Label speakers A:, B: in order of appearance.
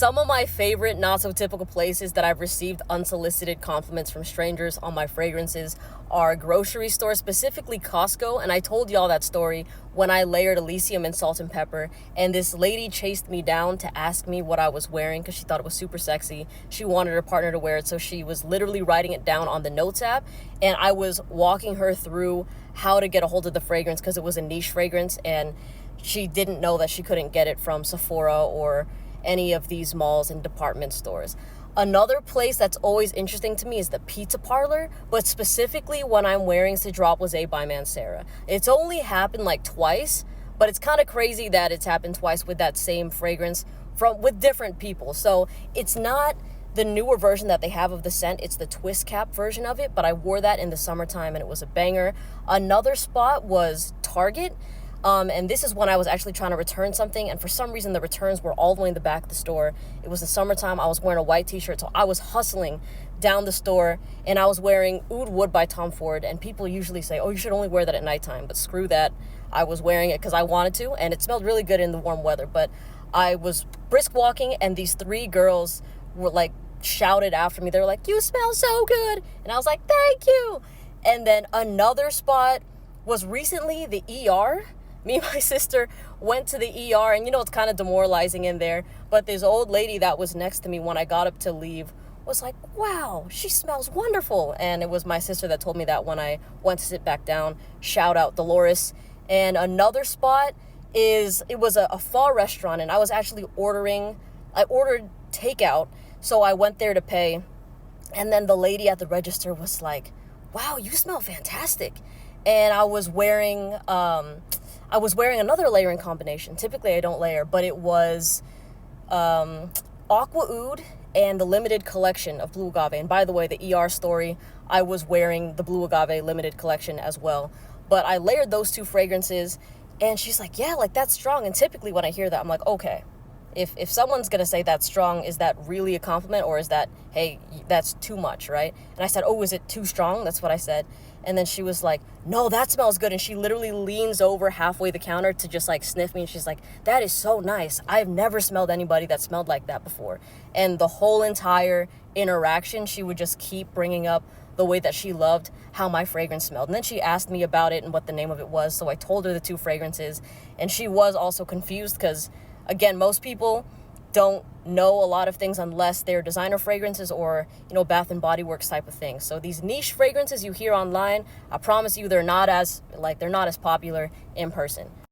A: Some of my favorite not so typical places that I've received unsolicited compliments from strangers on my fragrances are grocery stores, specifically Costco. And I told y'all that story when I layered Elysium in salt and pepper. And this lady chased me down to ask me what I was wearing because she thought it was super sexy. She wanted her partner to wear it, so she was literally writing it down on the notes app. And I was walking her through how to get a hold of the fragrance because it was a niche fragrance. And she didn't know that she couldn't get it from Sephora or any of these malls and department stores. Another place that's always interesting to me is the pizza parlor, but specifically when I'm wearing Cedroit Blasé by Mancera. It's only happened like twice, but it's kind of crazy that it's happened twice with that same fragrance with different people. So it's not the newer version that they have of the scent, it's the twist cap version of it, but I wore that in the summertime and it was a banger. Another spot was Target. And this is when I was actually trying to return something, and for some reason the returns were all the way in the back of the store. It was the summertime. I was wearing a white t-shirt, so I was hustling down the store, and I was wearing Oud Wood by Tom Ford, and people usually say, oh, you should only wear that at nighttime, but screw that. I was wearing it because I wanted to, and it smelled really good in the warm weather, but I was brisk walking, and these three girls were like, shouted after me. They were like, you smell so good, and I was like, thank you. And then another spot was recently the ER. Me and my sister went to the ER, and it's kind of demoralizing in there, but this old lady that was next to me when I got up to leave was like, wow, she smells wonderful. And it was my sister that told me that when I went to sit back down. Shout out Dolores. And another spot it was a pho restaurant, and I was actually I ordered takeout, so I went there to pay, and then the lady at the register was like, wow, you smell fantastic. And I was wearing another layering combination. Typically I don't layer, but it was Aqua Oud and the limited collection of Blue Agave. And by the way, the ER story, I was wearing the Blue Agave limited collection as well. But I layered those two fragrances, and she's like, yeah, like that's strong. And typically when I hear that, I'm like, okay, if someone's going to say that's strong, is that really a compliment, or is that, hey, that's too much, right? And I said, oh, is it too strong? That's what I said. And then she was like, no, that smells good. And she literally leans over halfway the counter to just like sniff me. And she's like, that is so nice. I've never smelled anybody that smelled like that before. And the whole entire interaction, she would just keep bringing up the way that she loved how my fragrance smelled. And then she asked me about it and what the name of it was. So I told her the two fragrances. And she was also confused because, again, most people don't know a lot of things unless they're designer fragrances or, Bath and Body Works type of things. So these niche fragrances you hear online, I promise you they're not as popular in person.